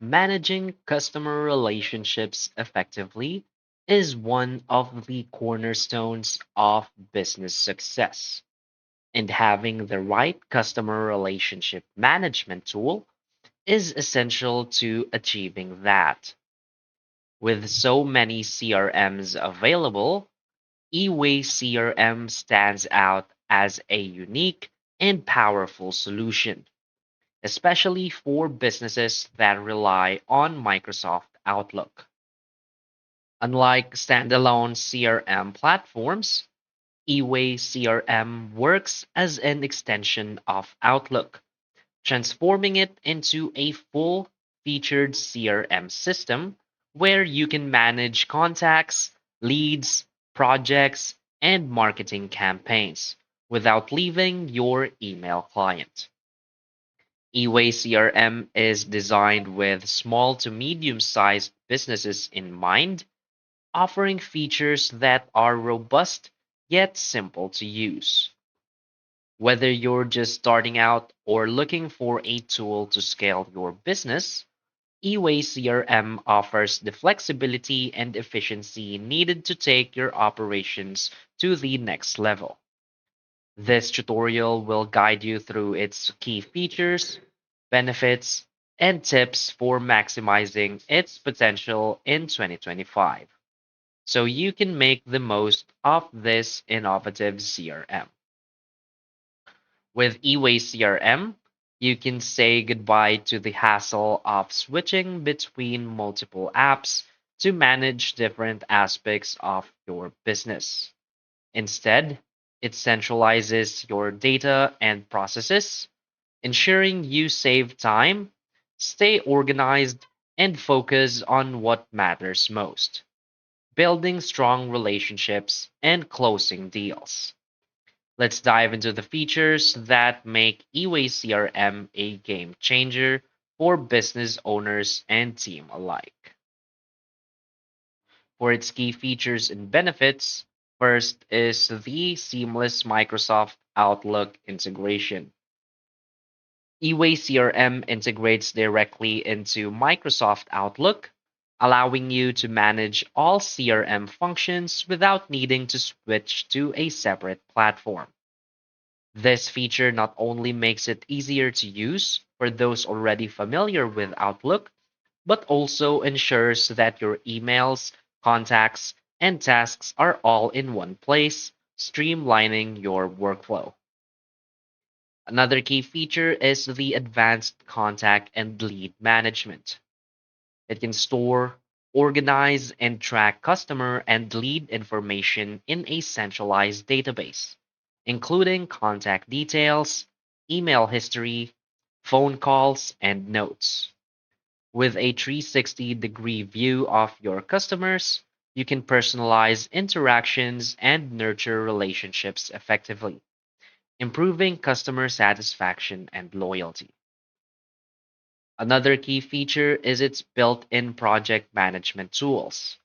Managing customer relationships effectively is one of the cornerstones of business success, and having the right customer relationship management tool is essential to achieving that. With so many CRMs available, eWay CRM stands out as a unique and powerful solution, especially for businesses that rely on Microsoft Outlook. Unlike standalone CRM platforms, eWay CRM works as an extension of Outlook, transforming it into a full featured CRM system where you can manage contacts, leads, projects, and marketing campaigns without leaving your email client. eWay CRM is designed with small to medium sized businesses in mind, offering features that are robust yet simple to use. Whether you're just starting out or looking for a tool to scale your business, eWay CRM offers the flexibility and efficiency needed to take your operations to the next level. This tutorial will guide you through its key features, benefits, and tips for maximizing its potential in 2025, so you can make the most of this innovative CRM. With eWay CRM, you can say goodbye to the hassle of switching between multiple apps to manage different aspects of your business. Instead, it centralizes your data and processes, ensuring you save time, stay organized, and focus on what matters most: building strong relationships and closing deals. Let's dive into the features that make eWay CRM a game changer for business owners and team alike. For its key features and benefits, first is the seamless Microsoft Outlook integration. eWay CRM integrates directly into Microsoft Outlook, allowing you to manage all CRM functions without needing to switch to a separate platform. This feature not only makes it easier to use for those already familiar with Outlook, but also ensures that your emails, contacts, and tasks are all in one place, streamlining your workflow. Another key feature is the advanced contact and lead management. It can store, organize, and track customer and lead information in a centralized database, including contact details, email history, phone calls, and notes. With a 360-degree view of your customers, you can personalize interactions and nurture relationships effectively, improving customer satisfaction and loyalty. Another key feature is its built-in project management tools.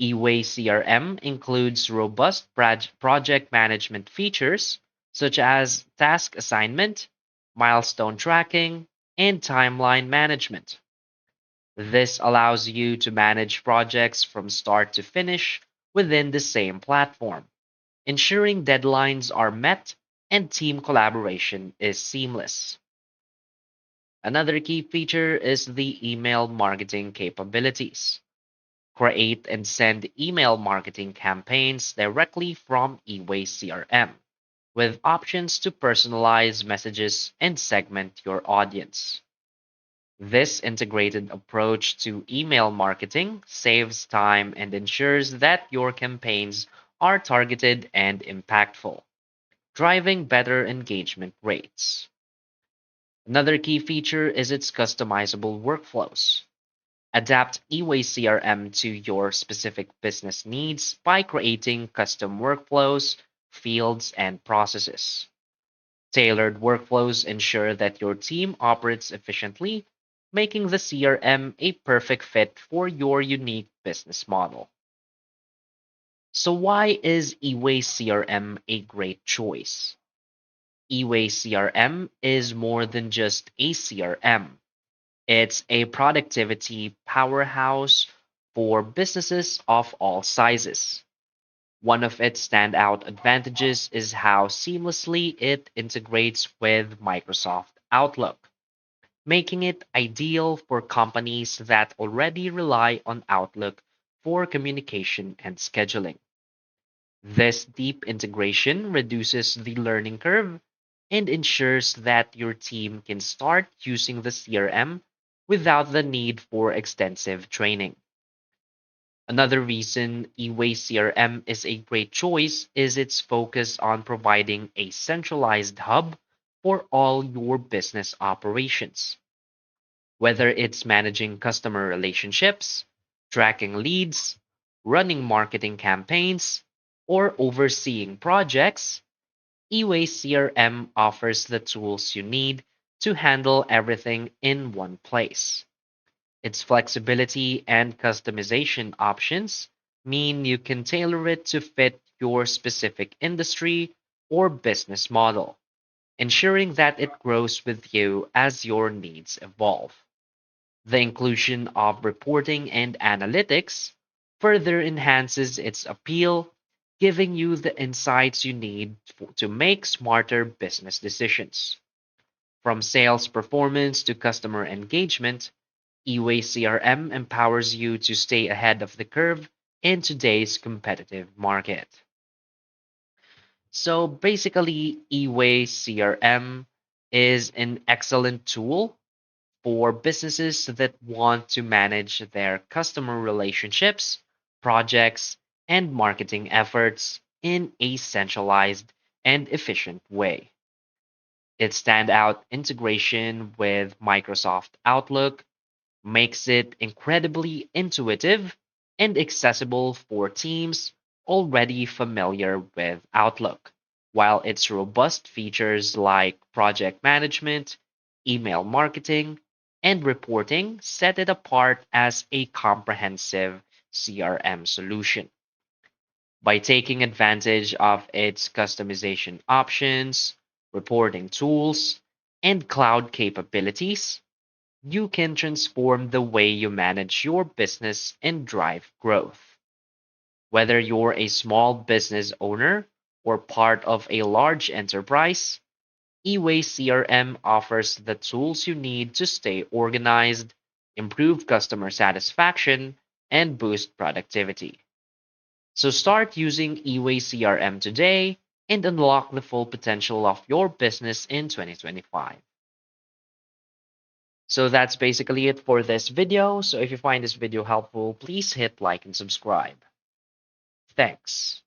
eWay CRM includes robust project management features such as task assignment, milestone tracking, and timeline management. This allows you to manage projects from start to finish within the same platform, ensuring deadlines are met and team collaboration is seamless. Another key feature is the email marketing capabilities. Create and send email marketing campaigns directly from eWay CRM, with options to personalize messages and segment your audience. This integrated approach to email marketing saves time and ensures that your campaigns are targeted and impactful, driving better engagement rates. Another key feature is its customizable workflows. Adapt eWay CRM to your specific business needs by creating custom workflows, fields, and processes. Tailored workflows ensure that your team operates efficiently, making the CRM a perfect fit for your unique business model. So, why is eWay CRM a great choice? eWay CRM is more than just a CRM. It's a productivity powerhouse for businesses of all sizes. One of its standout advantages is how seamlessly it integrates with Microsoft Outlook, making it ideal for companies that already rely on Outlook for communication and scheduling. This deep integration reduces the learning curve and ensures that your team can start using the CRM without the need for extensive training. Another reason eWay CRM is a great choice is its focus on providing a centralized hub for all your business operations. Whether it's managing customer relationships, tracking leads, running marketing campaigns, or overseeing projects, eWay CRM offers the tools you need to handle everything in one place. Its flexibility and customization options mean you can tailor it to fit your specific industry or business model, ensuring that it grows with you as your needs evolve. The inclusion of reporting and analytics further enhances its appeal, giving you the insights you need to make smarter business decisions. From sales performance to customer engagement, eWay CRM empowers you to stay ahead of the curve in today's competitive market. So basically, eWay CRM is an excellent tool for businesses that want to manage their customer relationships, projects, and marketing efforts in a centralized and efficient way. Its standout integration with Microsoft Outlook makes it incredibly intuitive and accessible for teams already familiar with Outlook, while its robust features like project management, email marketing, and reporting set it apart as a comprehensive CRM solution. By taking advantage of its customization options, reporting tools, and cloud capabilities, you can transform the way you manage your business and drive growth. Whether you're a small business owner or part of a large enterprise, eWay CRM offers the tools you need to stay organized, improve customer satisfaction, and boost productivity. So start using eWay CRM today and unlock the full potential of your business in 2025. So that's basically it for this video. So if you find this video helpful, please hit like and subscribe. Thanks.